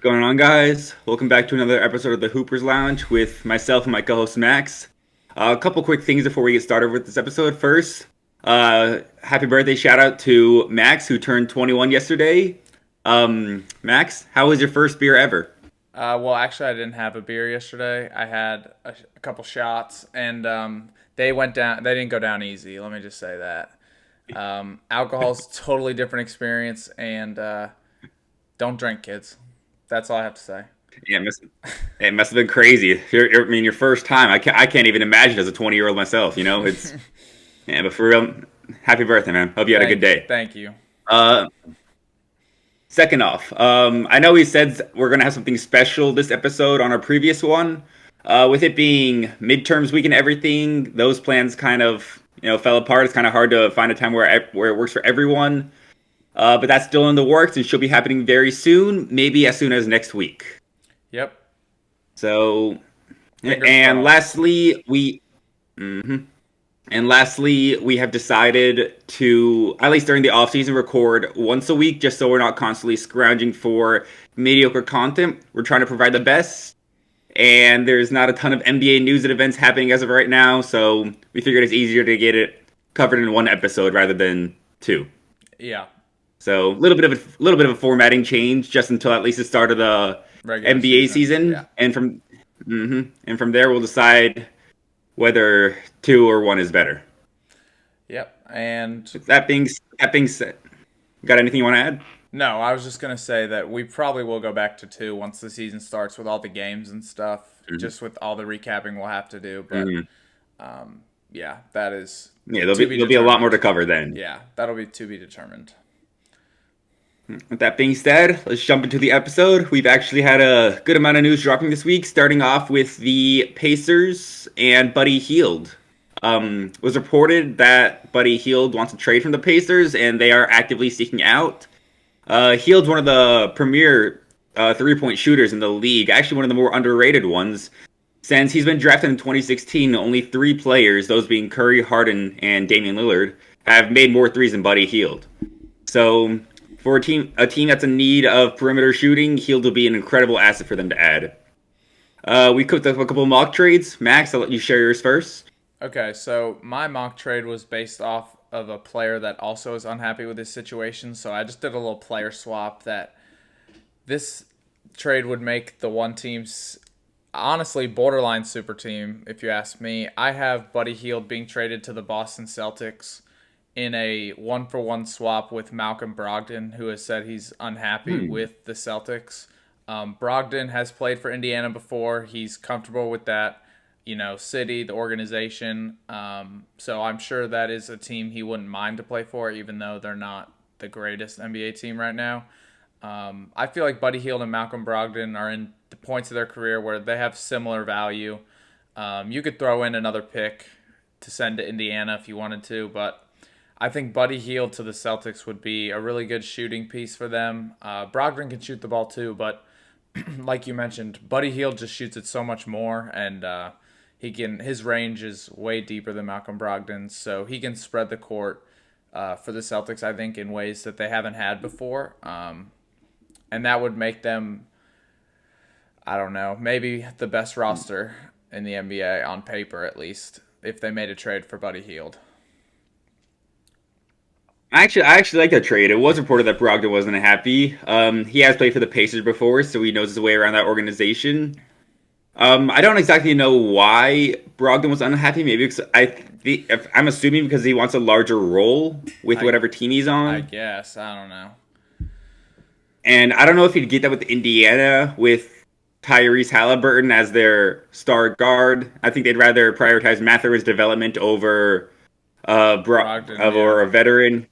Going on, guys? Welcome back to another episode of the Hoopers Lounge with myself and my co-host Max. A couple quick things before we get started with this episode. First, happy birthday shout out to Max who turned 21 yesterday. Max, how was your first beer ever? Well, actually, I didn't have a beer yesterday. I had a couple shots, and they went down. They didn't go down easy. Let me just say that. Alcohol's totally different experience, and don't drink, kids. That's all I have to say. Yeah, it must have been crazy. I mean, your first time. I can't even imagine as a 20-year-old myself. It's yeah, but for real, happy birthday, man. Hope you had a good day. Thank you. Uh, Second off, I know we said we're gonna have something special this episode on our previous one. With it being midterms week and everything, those plans kind of fell apart. It's kind of hard to find a time where it works for everyone. But that's still in the works and should be happening very soon, maybe as soon as next week. Yep. So, Fingers and crossed. mhm. And lastly, we have decided to, at least during the off season, record once a week, just so we're not constantly scrounging for mediocre content. We're trying to provide the best, and there's not a ton of NBA news and events happening as of right now, so we figured it's easier to get it covered in one episode rather than two. Yeah. So a little bit of a formatting change, just until at least the start of the Regular NBA season. Yeah. season, and from there we'll decide whether two or one is better. Yep. And That being said, got anything you want to add? no, I was just gonna say that we probably will go back to two once the season starts with all the games and stuff. Hmm. Just with all the recapping we'll have to do, but Hmm. yeah, that is Yeah, there'll be to be there'll be a lot more to determined. cover then. Yeah, that'll be to be determined. With that being said, let's jump into the episode. We've actually had a good amount of news dropping this week, starting off with the Pacers and Buddy Hield. It was reported that Buddy Hield wants to trade from the Pacers, and they are actively seeking out. Hield's one of the premier three-point shooters in the league, actually one of the more underrated ones. Since he's been drafted in 2016, only three players, those being Curry, Harden, and Damian Lillard, have made more threes than Buddy Hield. So for a team that's in need of perimeter shooting, Hield will be an incredible asset for them to add. We cooked up a couple of mock trades. Max, I'll let you share yours first. Okay, so my mock trade was based off of a player that also is unhappy with his situation. So I just did a little player swap that this trade would make the one team's honestly borderline super team, if you ask me. I have Buddy Hield being traded to the Boston Celtics in a one for one swap with Malcolm Brogdon, who has said he's unhappy Hmm. with the Celtics. Brogdon has played for Indiana before. He's comfortable with that, city, the organization. So I'm sure that is a team he wouldn't mind to play for, even though they're not the greatest NBA team right now. I feel like Buddy Hield and Malcolm Brogdon are in the points of their career where they have similar value. You could throw in another pick to send to Indiana if you wanted to, but I think Buddy Hield to the Celtics would be a really good shooting piece for them. Brogdon can shoot the ball too, but like you mentioned, Buddy Hield just shoots it so much more, and his range is way deeper than Malcolm Brogdon's, so he can spread the court for the Celtics, I think, in ways that they haven't had before, and that would make them, I don't know, maybe the best roster in the NBA on paper at least if they made a trade for Buddy Hield. I actually like that trade. It was reported that Brogdon wasn't happy. He has played for the Pacers before, so he knows his way around that organization. I don't exactly know why Brogdon was unhappy. Maybe because I'm assuming because he wants a larger role with I whatever team he's I on, guess I don't know. and I don't know if he'd get that with Indiana with Tyrese Halliburton as their star guard. I think they'd rather prioritize Mathurin's development Brogdon, over yeah. a veteran.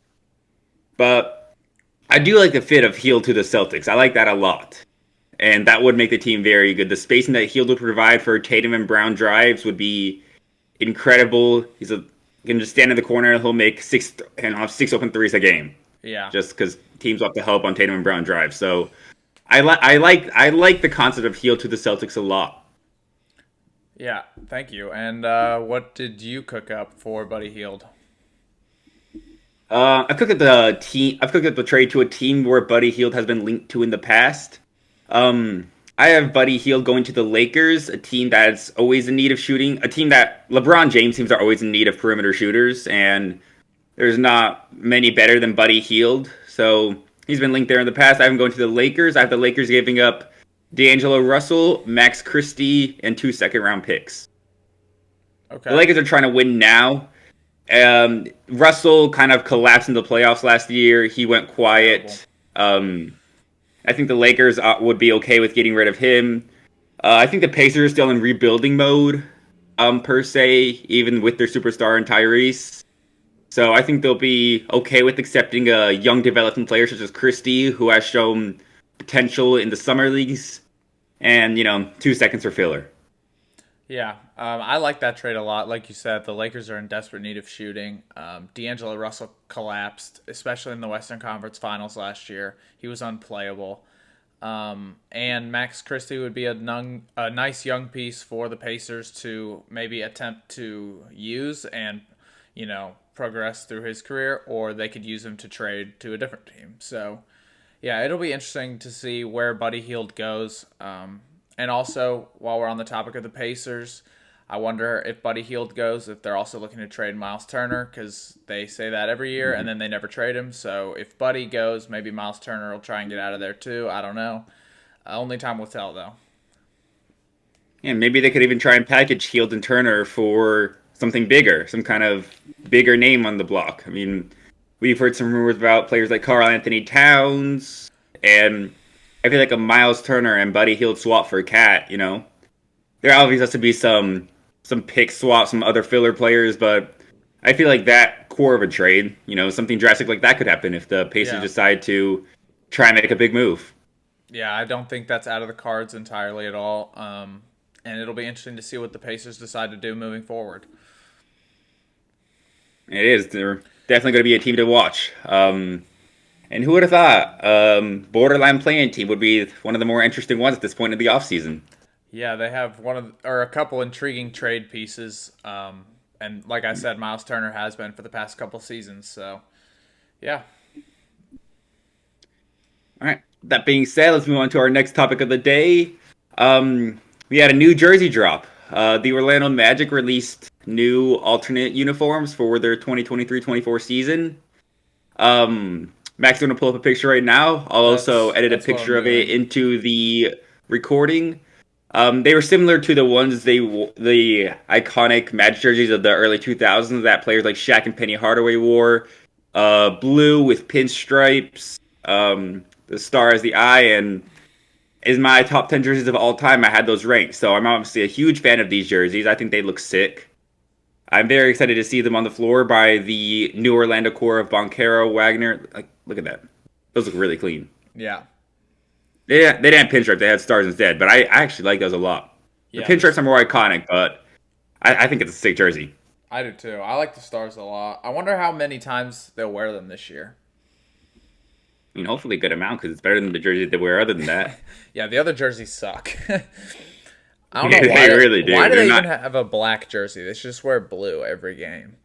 But I do like the fit of Heal to the Celtics. I like that a lot. And that would make the team very good. The spacing that Heal would provide for Tatum and Brown drives would be incredible. He can just stand in the corner and he'll make and have six open threes a game. Yeah. Just because teams will have to help on Tatum and Brown drives. So I like the concept of Heal to the Celtics a lot. Yeah, thank you. And what did you cook up for Buddy Hield? I've cooked up the trade to a team where Buddy Hield has been linked to in the past. I have Buddy Hield going to the Lakers, a team that's always in need of shooting, a team that LeBron James teams are always in need of perimeter shooters, and there's not many better than Buddy Hield. So he's been linked there in the past. I have him going to the Lakers. I have the Lakers giving up D'Angelo Russell, Max Christie, and 2 second-round picks. The Okay. Lakers are trying to win now. Russell kind of collapsed in the playoffs last year. He went Terrible. quiet. I think the Lakers would be okay with getting rid of him. I think the Pacers are still in rebuilding mode, per se, even with their superstar and Tyrese. So I think they'll be okay with accepting a young developing player such as Christie, who has shown potential in the summer leagues, and 2 seconds for filler. Yeah, I like that trade a lot. Like you said, the Lakers are in desperate need of shooting. D'Angelo Russell collapsed, especially in the Western Conference Finals last year. He was unplayable. And Max Christie would be a nice young piece for the Pacers to maybe attempt to use and, progress through his career, or they could use him to trade to a different team. So, yeah, it'll be interesting to see where Buddy Hield goes. And also, while we're on the topic of the Pacers, I wonder if Buddy Hield goes, if they're also looking to trade Miles Turner, because they say that every year and then they never trade him. So if Buddy goes, maybe Miles Turner will try and get out of there too. I don't know. Only time will tell, though. And maybe they could even try and package Hield and Turner for something bigger, some kind of bigger name on the block. I mean, we've heard some rumors about players like Karl Anthony Towns, and I feel like a Miles Turner and Buddy Hield swap for Cat. There obviously has to be some pick swap, some other filler players, but I feel like that core of a trade, something drastic like that could happen if the Pacers Yeah. decide to try and make a big move. Yeah, I don't think that's out of the cards entirely at all. And it'll be interesting to see what the Pacers decide to do moving forward. It is. They're definitely going to be a team to watch. And who would have thought borderline playing team would be one of the more interesting ones at this point in the offseason? Yeah, they have a couple intriguing trade pieces. And like I said, Miles Turner has been for the past couple seasons. So, yeah. All right. That being said, let's move on to our next topic of the day. We had a new jersey drop. The Orlando Magic released new alternate uniforms for their 2023-24 season. Max is going to pull up a picture right now. I'll also edit a That's what I'm picture of it doing. into the recording. They were similar to the iconic Magic jerseys of the early 2000s that players like Shaq and Penny Hardaway wore. Blue with pinstripes, the star as the eye, and is my top 10 jerseys of all time. I had those ranked, so I'm obviously a huge fan of these jerseys. I think they look sick. I'm very excited to see them on the floor by the new Orlando core of Boncaro, Wagner. Like, look at that; those look really clean. Yeah. They didn't have pinstripes; they had stars instead. But I actually like those a lot. The Yeah, pinstripes are more iconic, but I think it's a sick jersey. I do too. I like the Stars a lot. I wonder how many times they'll wear them this year. I mean, hopefully a good amount because it's better than the jerseys they wear. Other than that, Yeah, the other jerseys suck. I don't know they really why do. do They're they even not. have a black jersey? They should just wear blue every game.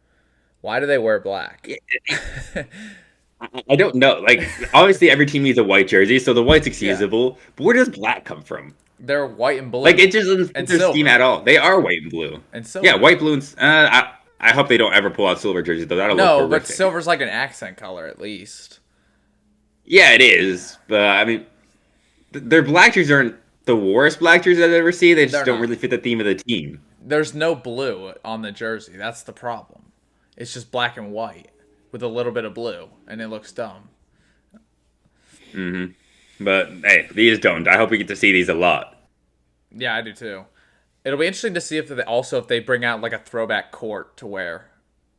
Why do they wear black? I don't know. Like, obviously, every team needs a white jersey, so the white's Yeah, excusable. But where does black come from? they're white and Like, blue it just doesn't fit and their scheme silver at all. They are white and blue. and Yeah, silver. white, blue, and I hope they don't ever pull out silver jerseys though. That'll look No, but horrific. silver's like an accent color at least. Yeah, it is. But I mean, their black jerseys aren't the worst black jerseys I've ever seen. They just They're don't not. really fit the theme of the team. There's no blue on the jersey. That's the problem. It's just black and white with a little bit of blue, and it looks dumb. But hey, these don't. I hope we get to see these a lot. Yeah, I do too. It'll be interesting to see if they bring out like a throwback court to wear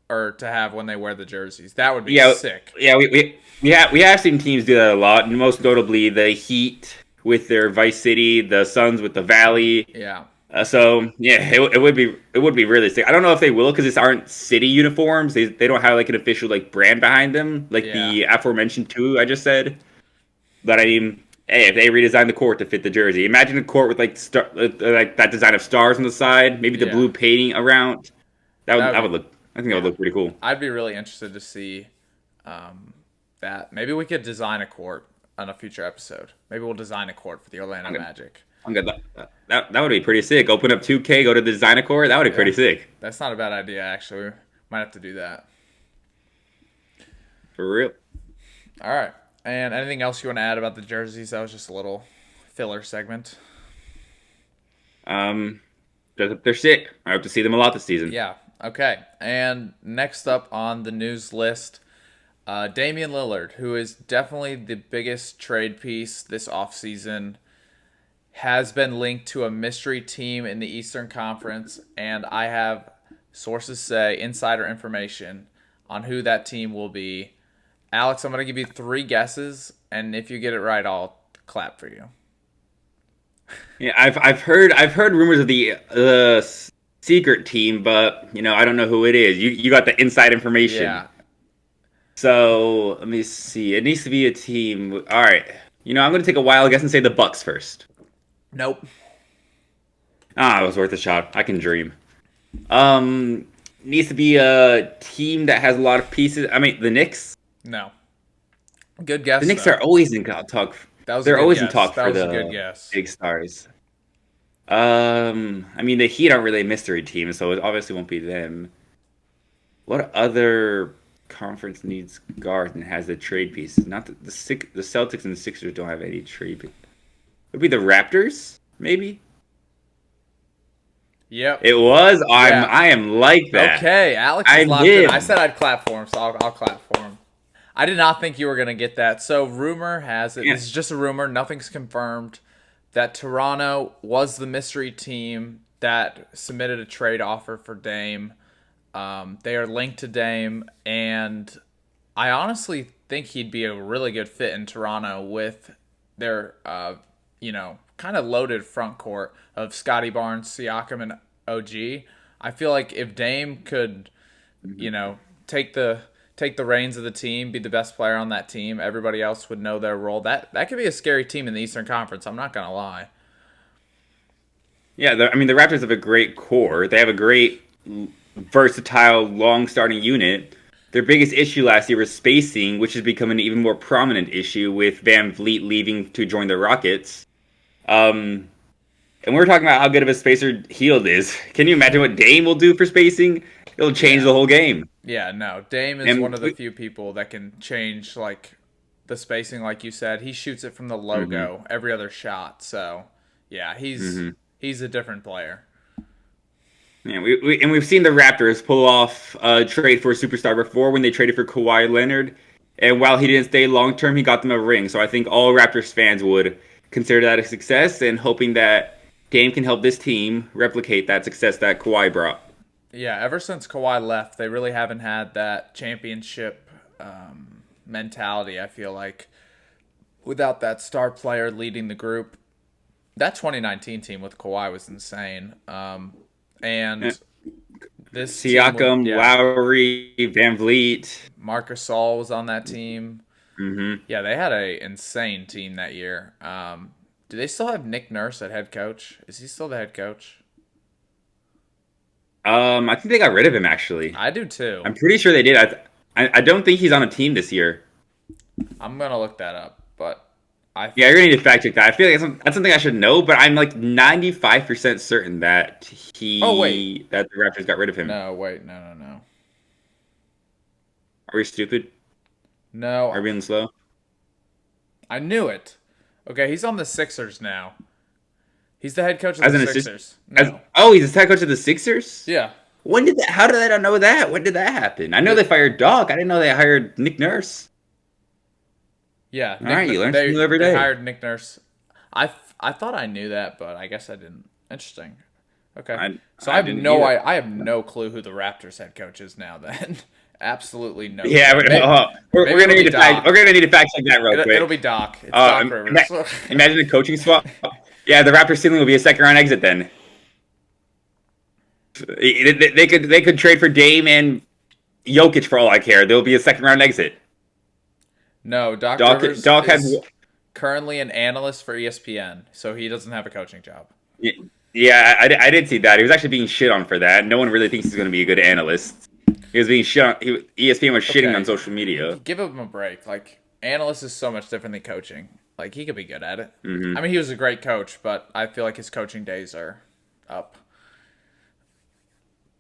or to have when they wear the jerseys. That would be Yeah, sick. yeah, we have seen teams do that a lot, and most notably the Heat with their Vice City, the Suns with the Valley. Yeah. So yeah, it would be really sick. I don't know if they will because these aren't city uniforms. They don't have like an official like brand behind them, like Yeah. the aforementioned two I just said. But I mean, hey, if they redesign the court to fit the jersey, imagine a court with like that design of stars on the side, maybe the Yeah. blue painting around. That would That that would would be look. I think that would yeah. look pretty cool. I'd be really interested to see that. Maybe we could design a court on a future episode. Maybe we'll design a court for the Orlando I'm good. Magic. I'm good. That would be pretty sick. Open up 2K, go to the designer core. That would be Yeah, pretty sick. that's not a bad idea actually. We might have to do that. For real. All right. And anything else you want to add about the jerseys? That was just a little filler segment. Um, they're sick. I hope to see them a lot this season. Yeah. Okay. And next up on the news list, Damian Lillard, who is definitely the biggest trade piece this offseason, has been linked to a mystery team in the Eastern Conference, and I have sources say insider information on who that team will be. Alex, I'm going to give you 3 guesses, and if you get it right, I'll clap for you. Yeah, I've heard rumors of the secret team, but I don't know who it is. You got the inside information. Yeah. So let me see. It needs to be a team. All right. I'm going to take a wild guess and say the Bucks first. Nope. Ah, it was worth a shot. I can dream. Needs to be a team that has a lot of pieces. I mean, the Knicks. No. Good guess. The Knicks though. are always in talk. That was a They're good always in guess. talk That for was a the good guess. big stars. I mean, the Heat aren't really a mystery team, so it obviously won't be them. What other conference needs guards and has the trade pieces? Not the Celtics and the Sixers don't have any trade. It would be the Raptors, maybe. Yep. It was. Yeah. I am like that. Okay, Alex I is locked in. did. I said I'd clap for him, so I'll clap for him. I did not think you were going to get that. So rumor has it, Yeah. this is just a rumor, nothing's confirmed, that Toronto was the mystery team that submitted a trade offer for Dame. They are linked to Dame, and I honestly think he'd be a really good fit in Toronto with their, kind of loaded front court of Scotty Barnes, Siakam, and OG. I feel like if Dame could, take the reins of the team, be the best player on that team, everybody else would know their role. That could be a scary team in the Eastern Conference. I'm not gonna lie. Yeah, I mean, the Raptors have a great core. They have a great, versatile, long starting unit. Their biggest issue last year was spacing, which has become an even more prominent issue with Van Vliet leaving to join the Rockets. And we're talking about how good of a spacer Hield is. Can you imagine what Dame will do for spacing? It'll change the whole game. Yeah, no. Dame is And one of the few people that can change the spacing, like you said. He shoots it from the logo every other shot. So yeah, he's a different player. Yeah, we've seen the Raptors pull off a trade for a superstar before when they traded for Kawhi Leonard. And while he didn't stay long term, he got them a ring. So I think all Raptors fans would consider that a success and hoping that Dame can help this team replicate that success that Kawhi brought. Yeah, ever since Kawhi left, they really haven't had that championship mentality, I feel like, without that star player leading the group. That 2019 team with Kawhi was insane. And this Siakam, team, Lowry, Van Vliet. Marc Gasol was on that team. Mm-hmm. Yeah, they had a insane team that year. Do they still have Nick Nurse at head coach? Is he still the head coach? I think they got rid of him, actually. I do too. I'm pretty sure they did. I don't think he's on a team this year. I'm going to look that up, but Yeah, you're gonna need to fact check that. I feel like that's something I should know, but I'm like 95% certain that that the Raptors got rid of him. No. Are we stupid? No. Are we being slow? I knew it. Okay, he's on the Sixers now. He's the head coach of As the an Sixers. he's the head coach of the Sixers? Yeah. When did that? How did I not know that? When did that happen? I know they fired Doc. I didn't know they hired Nick Nurse. Yeah. All right, you learn something new every day. They hired Nick Nurse. I thought I knew that, but I guess I didn't. Interesting. Okay. I have no clue who the Raptors head coach is now. Then absolutely no. Yeah, we're gonna need to fact check that real quick. It'll be Doc. It's Doc Rivers. Imagine a coaching swap. Yeah, the Raptors ceiling will be a second round exit then. They could trade for Dame and Jokic for all I care. There'll be a second round exit. No, Doc Rivers is currently an analyst for ESPN, so he doesn't have a coaching job. Yeah, I did see that. He was actually being shit on for that. No one really thinks he's going to be a good analyst. He was being shit on. ESPN was shitting on social media. Give him a break. Analyst is so much different than coaching. Like, he could be good at it. I Hmm. mean, he was a great coach, but I feel like his coaching days are up.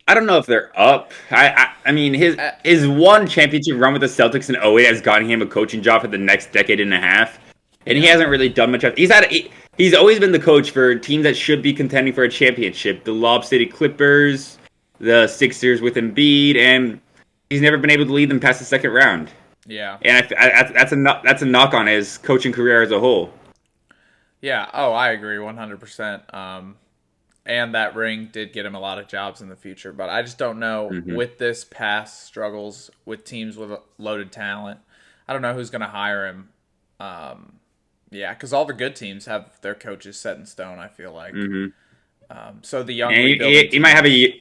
I don't know if they're up. I mean Uh, his one championship run with the Celtics in '08 has gotten him a coaching job for the next decade and a half, and he yeah. hasn't really done much. He's always been the coach for teams that should be contending for a championship. The Lob City Clippers, the Sixers with Embiid, and he's never been able to lead them past the second round. Yeah. And that's a knock on his coaching career as a whole. Yeah. Oh, I agree 100%. And that ring did get him a lot of jobs in the future, but I just don't know Hmm. with this past struggles with teams with loaded talent. I don't know who's going to hire him. Um, yeah, because all the good teams have their coaches set in stone, I feel like. Hmm. So the And young rebuilding he might have teams.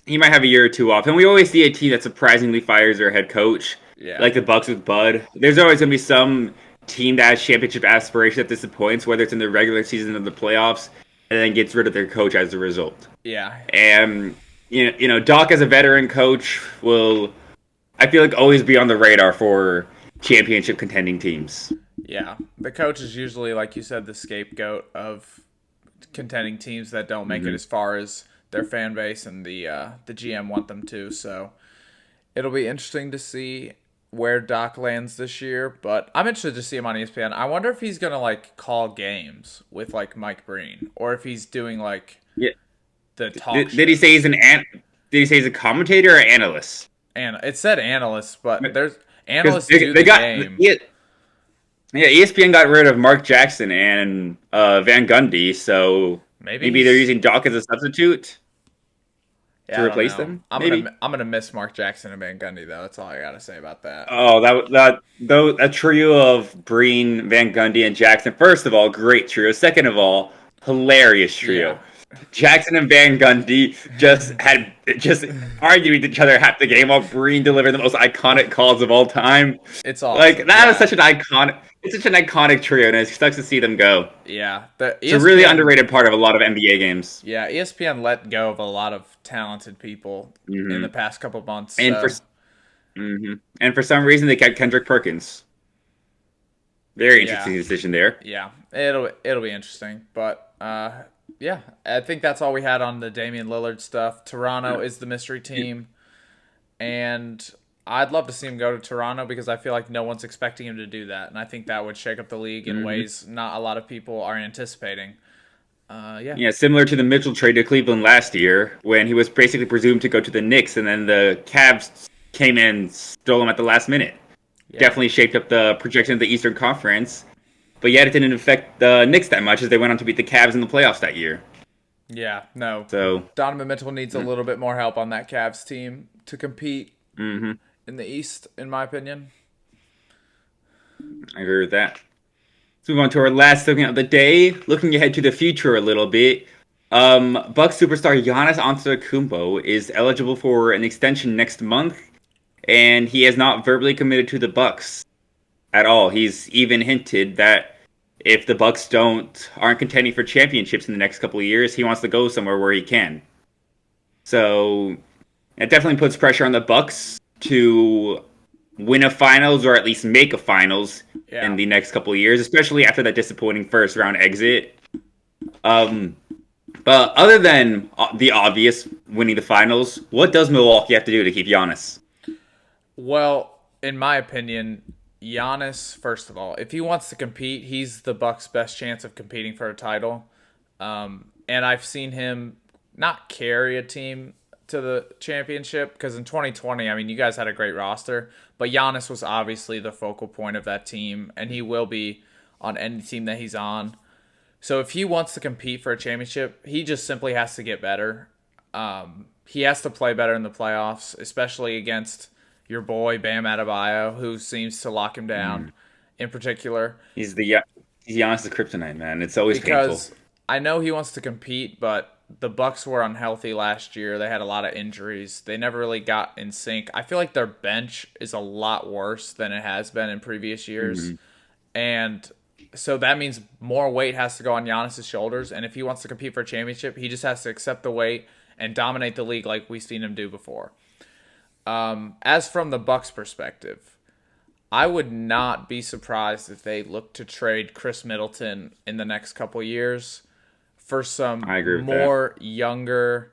he might have a year or two off. And we always see a team that surprisingly fires their head coach, Yeah. like the Bucks with Bud. There's always going to be some team that has championship aspirations that disappoints, whether it's in the regular season or the playoffs, and then gets rid of their coach as a result. Yeah. And Doc as a veteran coach will, I feel like, always be on the radar for championship contending teams. Yeah. The coach is usually, like you said, the scapegoat of contending teams that don't make it Hmm. as far as their fan base and the GM want them to. So it'll be interesting to see where Doc lands this year, but I'm interested to see him on ESPN. I wonder if he's gonna like call games with like Mike Breen, or if he's doing like Yeah. the talk Did he say shows. Did he say he's a commentator or analyst? And it said analysts, but there's Because analysts do they the got game. yeah, yeah, ESPN got rid of Mark Jackson and Van Gundy, so Maybe maybe they're he's. using Doc as a substitute to Yeah, I don't replace know. them. Maybe. I'm gonna miss Mark Jackson and Van Gundy though. That's all I gotta say about that. Oh, that trio of Breen, Van Gundy, and Jackson. First of all, great trio. Second of all, hilarious trio. Yeah. Jackson and Van Gundy just argued with each other half the game while Breen delivered the most iconic calls of all time. It's Like awesome. that is Yeah. such an iconic. It's such an iconic trio, and it sucks to see them go. Yeah. The It's a really ESPN. underrated part of a lot of NBA games. Yeah, ESPN let go of a lot of talented people in the Hmm. past couple months. And for So and for some reason they kept Kendrick Perkins. Very yeah, interesting decision there. yeah, it'll be interesting. But yeah, I think that's all we had on the Damian Lillard stuff. Toronto is the mystery team, and I'd love to see him go to Toronto because I feel like no one's expecting him to do that, and I think that would shake up the league in Hmm. ways not a lot of people are anticipating. Yeah, Yeah, similar to the Mitchell trade to Cleveland last year, when he was basically presumed to go to the Knicks, and then the Cavs came in and stole him at the last minute. yeah, Definitely shaped up the projection of the Eastern Conference, but yet it didn't affect the Knicks that much as they went on to beat the Cavs in the playoffs that year. yeah. No, So, Donovan Mitchell needs a little bit more help on that Cavs team to compete hmm in the East, in my opinion. I agree with that. Let's move on to our last segment of the day, looking ahead to the future a little bit. Bucks superstar Giannis Antetokounmpo is eligible for an extension next month, and he has not verbally committed to the Bucks at all. He's even hinted that if the Bucks aren't contending for championships in the next couple of years, he wants to go somewhere where he can. So it definitely puts pressure on the Bucks to win a finals or at least make a finals in Yeah. the next couple of years, especially after that disappointing first round exit. Um, but other than the obvious winning the finals, what does Milwaukee have to do to keep Giannis? Well, in my opinion, Giannis, first of all, if he wants to compete, he's the Bucks' best chance of competing for a title. And I've seen him not carry a team to the championship because in 2020, I mean, you guys had a great roster, but Giannis was obviously the focal point of that team, and he will be on any team that he's on. So if he wants to compete for a championship, he just simply has to get better. He has to play better in the playoffs, especially against your boy Bam Adebayo, who seems to lock him down in particular. He's he's Giannis' kryptonite, man. It's always painful. Because I know he wants to compete, but the Bucks were unhealthy last year. They had a lot of injuries. They never really got in sync. I feel like their bench is a lot worse than it has been in previous years. Hmm. And so that means more weight has to go on Giannis's shoulders. And if he wants to compete for a championship, he just has to accept the weight and dominate the league like we've seen him do before. As from the Bucks' perspective, I would not be surprised if they look to trade Chris Middleton in the next couple years for some I agree with that. more younger,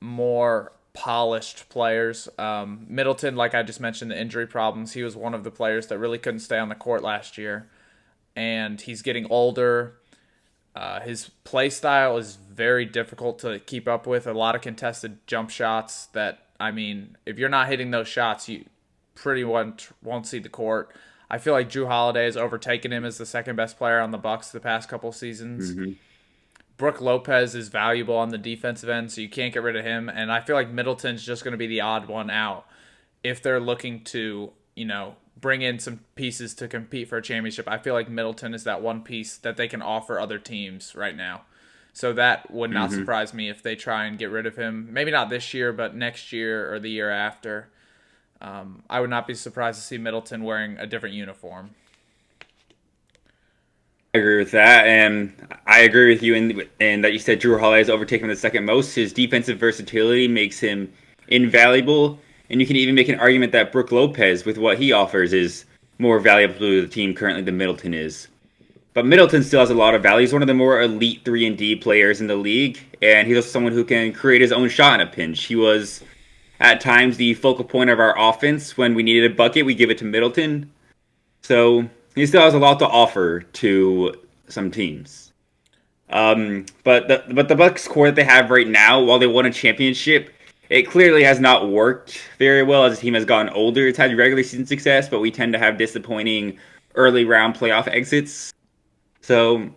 more polished players. Middleton, like I just mentioned, the injury problems. He was one of the players that really couldn't stay on the court last year, and he's getting older. His play style is very difficult to keep up with. A lot of contested jump shots that, I mean, if you're not hitting those shots, you pretty much won't see the court. I feel like Drew Holiday has overtaken him as the second best player on the Bucks the past couple seasons. Hmm. Brooke Lopez is valuable on the defensive end, so you can't get rid of him. And I feel like Middleton's just going to be the odd one out if they're looking to, bring in some pieces to compete for a championship. I feel like Middleton is that one piece that they can offer other teams right now. So that would not Hmm. surprise me if they try and get rid of him. Maybe not this year, but next year or the year after. I would not be surprised to see Middleton wearing a different uniform. I agree with that, and I agree with you in that you said Drew Holiday has overtaken the second most. His defensive versatility makes him invaluable, and you can even make an argument that Brooke Lopez, with what he offers, is more valuable to the team currently than Middleton is. But Middleton still has a lot of value. He's one of the more elite 3-and-D players in the league, and he's also someone who can create his own shot in a pinch. He was, at times, the focal point of our offense. When we needed a bucket, we give it to Middleton. So he still has a lot to offer to some teams. But the Bucks core that they have right now, while they won a championship, it clearly has not worked very well as the team has gotten older. It's had regular season success, but we tend to have disappointing early round playoff exits. So,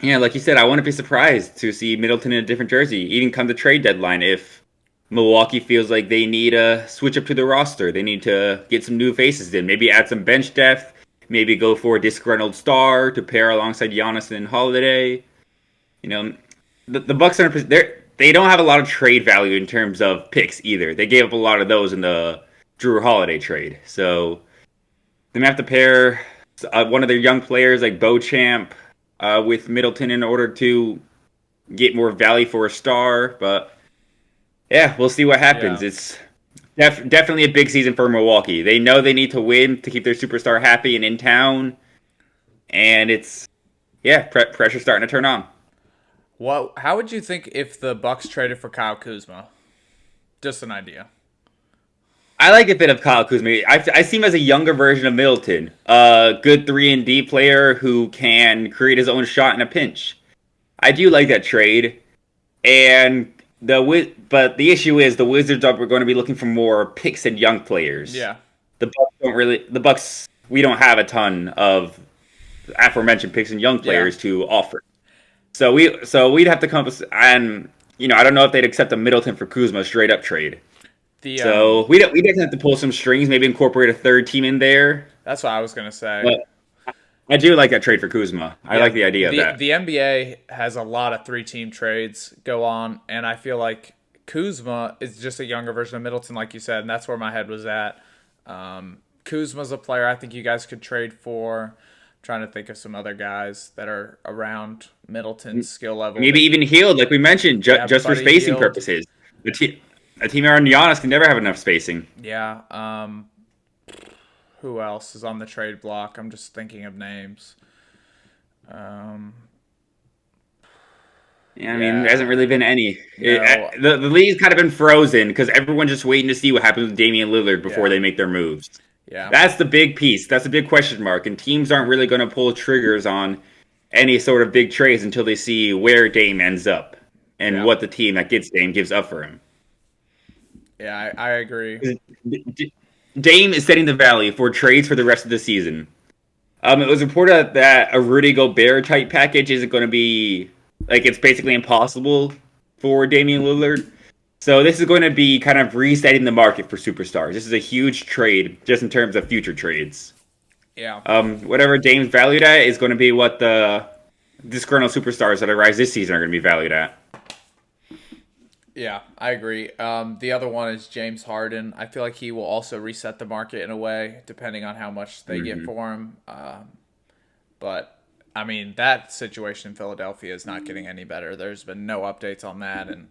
yeah, like you said, I wouldn't be surprised to see Middleton in a different jersey, even come the trade deadline if Milwaukee feels like they need a switch up to the roster. They need to get some new faces in, maybe add some bench depth, maybe go for a disgruntled star to pair alongside Giannis and Holiday. You know, the Bucks are they don't have a lot of trade value in terms of picks either. They gave up a lot of those in the Drew Holiday trade, so they may have to pair one of their young players like Beauchamp with Middleton in order to get more value for a star. But yeah, we'll see what happens. Yeah. It's definitely a big season for Milwaukee. They know they need to win to keep their superstar happy and in town, and it's pressure starting to turn on. How would you think if the Bucks traded for Kyle Kuzma? Just an idea. I like a bit of Kyle Kuzma. I see him as a younger version of Middleton, a good 3-and-D player who can create his own shot in a pinch. I do like that trade, and but the issue is the Wizards are going to be looking for more picks and young players. Yeah. The Bucks we don't have a ton of aforementioned picks and young Yeah. players to offer. We'd have to come up with, and I don't know if they'd accept a Middleton for Kuzma straight up trade. The So we'd definitely have to pull some strings, maybe incorporate a third team in there. That's what I was gonna say. But I do like that trade for Kuzma. I Yeah, like the idea of the that. the NBA has a lot of 3-team trades go on, and I feel like Kuzma is just a younger version of Middleton, like you said, and that's where my head was at. Kuzma's a player I think you guys could trade for. I'm trying to think of some other guys that are around Middleton's skill level. Maybe even healed, like we mentioned, Yeah, just for Buddy spacing Hield. purposes. A team around Giannis can never have enough spacing. Yeah. Who else is on the trade block? I'm just thinking of names. Um, Yeah, I mean, yeah. there hasn't really been any. No. The league's kind of been frozen because everyone's just waiting to see what happens with Damian Lillard before Yeah. they make their moves. Yeah. That's the big piece. That's the big question mark. And teams aren't really going to pull triggers on any sort of big trades until they see where Dame ends up and Yeah. what the team that gets Dame gives up for him. Yeah, I agree. Dame is setting the value for trades for the rest of the season. It was reported that a Rudy Gobert type package isn't going to be it's basically impossible for Damian Lillard. So this is going to be kind of resetting the market for superstars. This is a huge trade just in terms of future trades. Yeah. Whatever Dame's valued at is going to be what the disgruntled superstars that arise this season are going to be valued at. Yeah, I agree. The other one is James Harden. I feel like he will also reset the market in a way, depending on how much they get for him. But I mean, that situation in Philadelphia is not getting any better. There's been no updates on that, and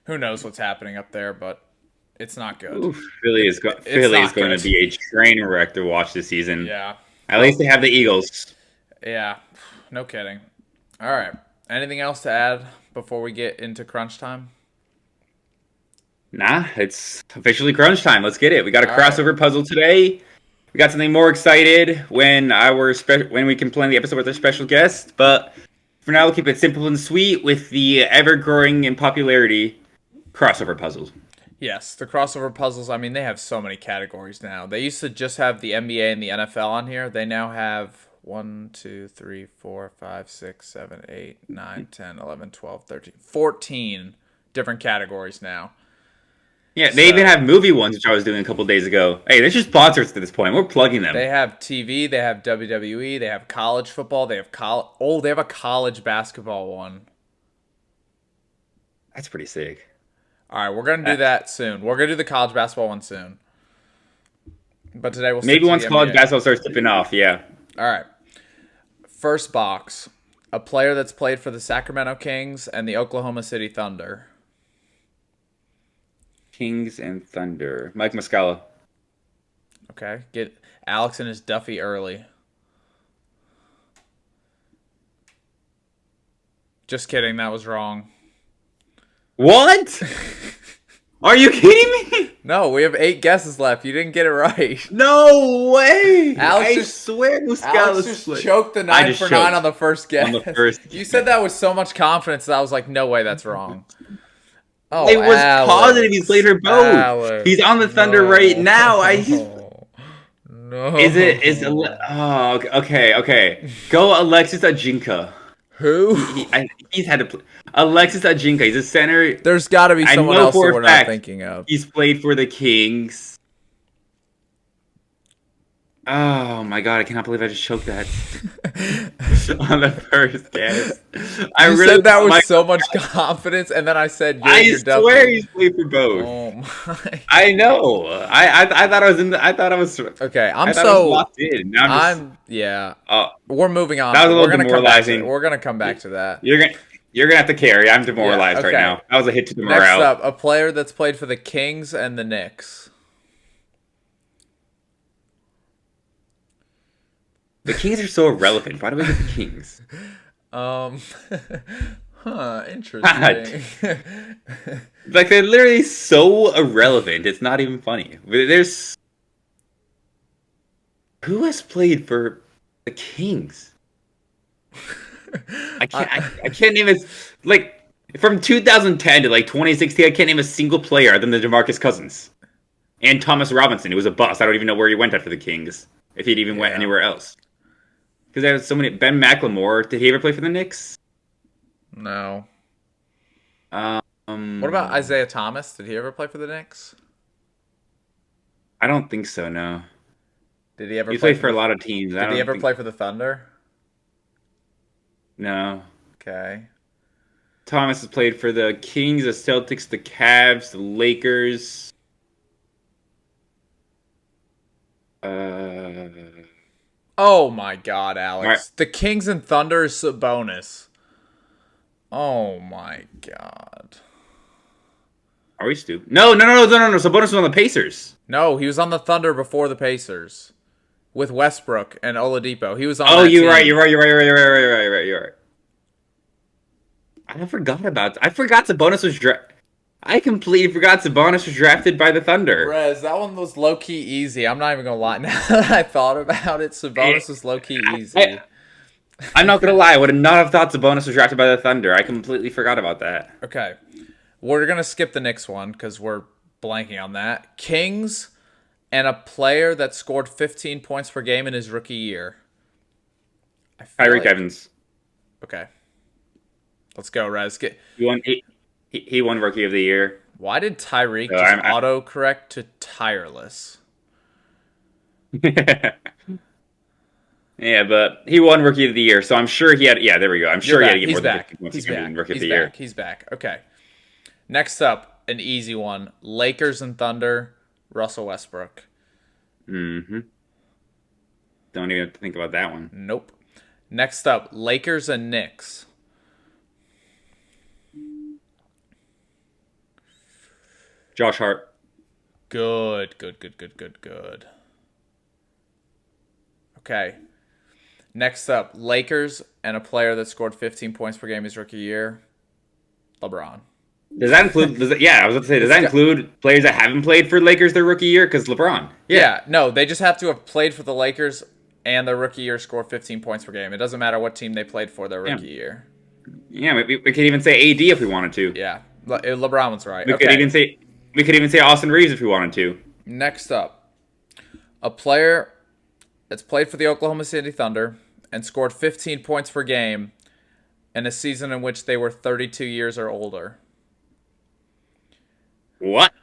who knows what's happening up there. But It's not good. Oof, It's Philly is not going to good. be a train wreck to watch this season. Yeah. At least Well, they have the Eagles. yeah. No kidding. All right. Anything else to add before we get into crunch time? Nah, it's officially crunch time. Let's get it. We got a All right. crossover puzzle today. We got something more excited when we can plan the episode with our special guest. But for now, we'll keep it simple and sweet with the ever growing in popularity crossover puzzles. Yes, the crossover puzzles. I mean, they have so many categories now. They used to just have the NBA and the NFL on here. They now have 1, 2, 3, 4, 5, 6, 7, 8, 9, 10, 11, 12, 13, 14 different categories now. Yeah, they even So have movie ones, which I was doing a couple days ago. Hey, they're just sponsors to this point. We're plugging them. they have TV, they have WWE, they have college football, they have they have a college basketball one. That's pretty sick. All right, we're gonna do Uh, that soon. We're gonna do the college basketball one soon. But today we'll stick Maybe to once the college NBA. basketball starts tipping off, yeah. All right. First box. A player that's played for the Sacramento Kings and the Oklahoma City Thunder. Kings and Thunder. Mike Muscala. Okay. Get Alex and his Duffy early. Just kidding. That was wrong. What? Are you kidding me? No, we have 8 guesses left. You didn't get it right. No way! Alex I just- swear Alex Muscala's just split. choked the I 9 just for choked 9 on the first guess. on the first. You said that with so much confidence that I was like, no way, that's wrong. Oh, I was Alex. positive he's played for both. Alex. He's on the Thunder No. right now. No. Oh, okay. Go Alexis Ajinka. Who? He's had to play. Alexis Ajinka. He's a center. There's got to be I someone know else that for a we're fact not thinking of. he's played for the Kings. Oh my god! I cannot believe I just choked that on the first guess. I You really said that thought with so much confidence, and then I said, "Yeah, I you're swear Duffy." he's played for both. Oh my. I know. I thought I was in. I thought I was. Okay, I thought I was locked in. Now yeah. Oh, We're moving on. that was a We're little gonna come back to it. demoralizing. We're gonna come back to that. You're gonna have to carry. I'm demoralized okay. right now. That was a hit to the Next morale. up, a player that's played for the Kings and the Knicks. The Kings are so irrelevant. Why do we get the Kings? Um, interesting. Like they're literally so irrelevant. It's not even funny. There's who has played for the Kings? I can't name it. Like from 2010 to like 2016, I can't name a single player other than the DeMarcus Cousins and Thomas Robinson, who was a bust. I don't even know where he went after the Kings, if he'd even went anywhere else. Because there have so many. Ben McLemore. Did he ever play for the Knicks? No. What What about Isaiah Thomas? Did he ever play for the Knicks? I don't think so. No. Did he ever He play played for a lot of teams. Did he ever play for the Thunder? No. Okay. Thomas has played for the Kings, the Celtics, the Cavs, the Lakers. Oh my God, Alex! Right. The Kings and Thunder is Sabonis. Oh my God! Are we stupid? No. Sabonis was on the Pacers. No, he was on the Thunder before the Pacers, with Westbrook and Oladipo. He was on. Oh, that you're team. right. You're right. I forgot Sabonis was drafted. I completely forgot Sabonis was drafted by the Thunder. Rez, that one was low key easy. I'm not even gonna lie. Now that I thought about it, Sabonis was low key easy. I'm not gonna lie. I would not have thought Sabonis was drafted by the Thunder. I completely forgot about that. Okay, we're gonna skip the next one because we're blanking on that. Kings and a player that scored 15 points per game in his rookie year. Tyreek Evans. Okay, let's go, Rez. He won Rookie of the Year. Why did Tyreek So just auto-correct to tireless? Yeah, but he won Rookie of the Year, so I'm sure he had. Yeah, there we go. I'm sure he had to get more than 50 points He's in back. Rookie of He's the Year. back. He's back. Okay. Next up, an easy one. Lakers and Thunder, Russell Westbrook. Mm-hmm. Don't even have to think about that one. Nope. Next up, Lakers and Knicks. Josh Hart. Good, good, good, good, good, good. Okay. Next up, Lakers and a player that scored 15 points per game his rookie year, LeBron. Does that include? Yeah, I was about to say, does It's that got, include players that haven't played for Lakers their rookie year? Because LeBron, yeah, yeah, no, they just have to have played for the Lakers and their rookie year score 15 points per game. It doesn't matter what team they played for their yeah, rookie year. yeah. We could even say AD if we wanted to. Yeah, LeBron was right. We could Okay, even say Austin Reeves if we wanted to. next up, a player that's played for the Oklahoma City Thunder and scored 15 points per game in a season in which they were 32 years or older. What?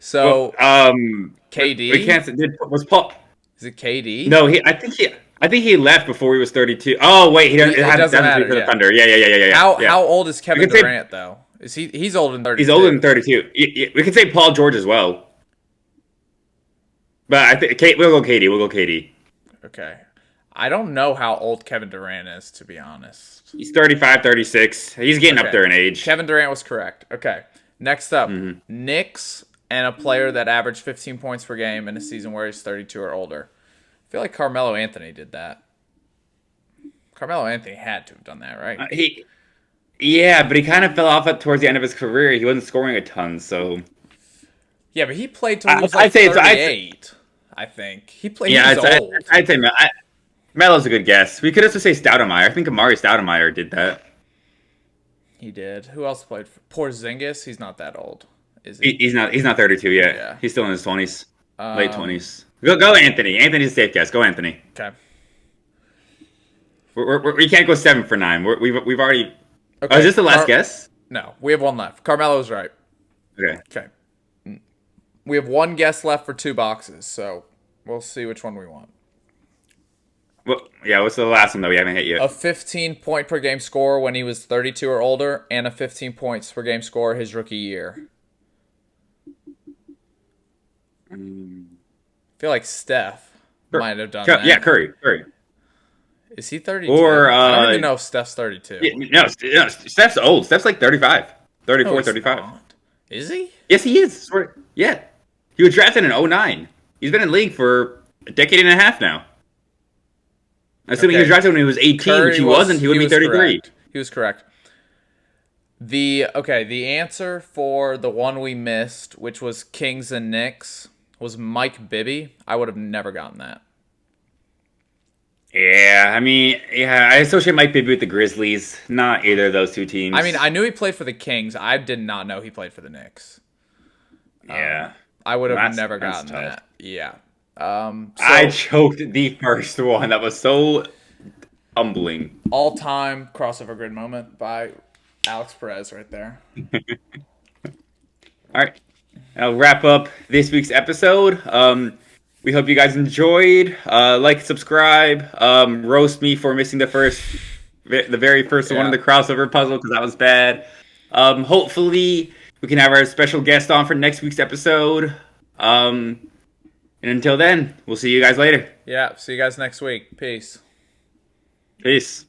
So, We KD? can't. Was Paul? Is it KD? No, I think he left before he was 32. Oh wait, It doesn't matter. for the Yeah. Thunder. Yeah. How old is Kevin We could say- Durant though? Is he's older than 32? He's older than 32. We could say Paul George as well. But I think we'll go Katie. We'll go Katie. Okay. I don't know how old Kevin Durant is, to be honest. He's 35, 36. He's getting up Okay. there in age. Kevin Durant was correct. Okay. Next up, Knicks and a player that averaged 15 points per game in a season where he's 32 or older. I feel like Carmelo Anthony did that. Carmelo Anthony had to have done that, right? Yeah, but he kind of fell off towards the end of his career. He wasn't scoring a ton, so Yeah, but he played till he was like I'd say 38. I think he played. yeah, He was old. I'd say Melo's a good guess. We could also say Stoudemire. I think Amari Stoudemire did that. He did. Who else played for Porzingis? He's not that old, is he? He's not 32 yet. Yeah. He's still in his 20s, late 20s. Go Anthony. Anthony's a safe guess. Go Anthony. Okay. We can't go 7 for 9. We've already. Okay. Oh, is this the last guess? No, we have one left. Carmelo's right. Okay. Okay. We have one guess left for 2 boxes, so we'll see which one we want. Well, yeah. What's the last one that we haven't hit yet? A 15 point per game score when he was 32 or older, and a 15 points per game score his rookie year. I feel like Steph might have done that. Yeah, Curry. Is he 32? Or I don't even know if Steph's 32. No, Steph's old. Steph's like 35, 34, No, he's 35. not. Is he? Yes, he is. Yeah. He was drafted in 09. He's been in the league for a decade and a half now. Assuming he was drafted when he was 18, Curry which he wasn't, he would be 33. Correct. He was correct. The answer for the one we missed, which was Kings and Knicks, was Mike Bibby. I would have never gotten that. Yeah, I associate Mike Bibby with the Grizzlies, not either of those two teams. I mean, I knew he played for the Kings. I did not know he played for the Knicks. Yeah. I would have That's never gotten tough. that. Yeah. I choked the first one. That was so humbling. All-time crossover grid moment by Alex Perez right there. All right. I'll wrap up this week's episode. We hope you guys enjoyed. Like, subscribe. Roast me for missing the very first one of the crossover puzzle because that was bad. Hopefully, we can have our special guest on for next week's episode. And until then, we'll see you guys later. Yeah, see you guys next week. Peace. Peace.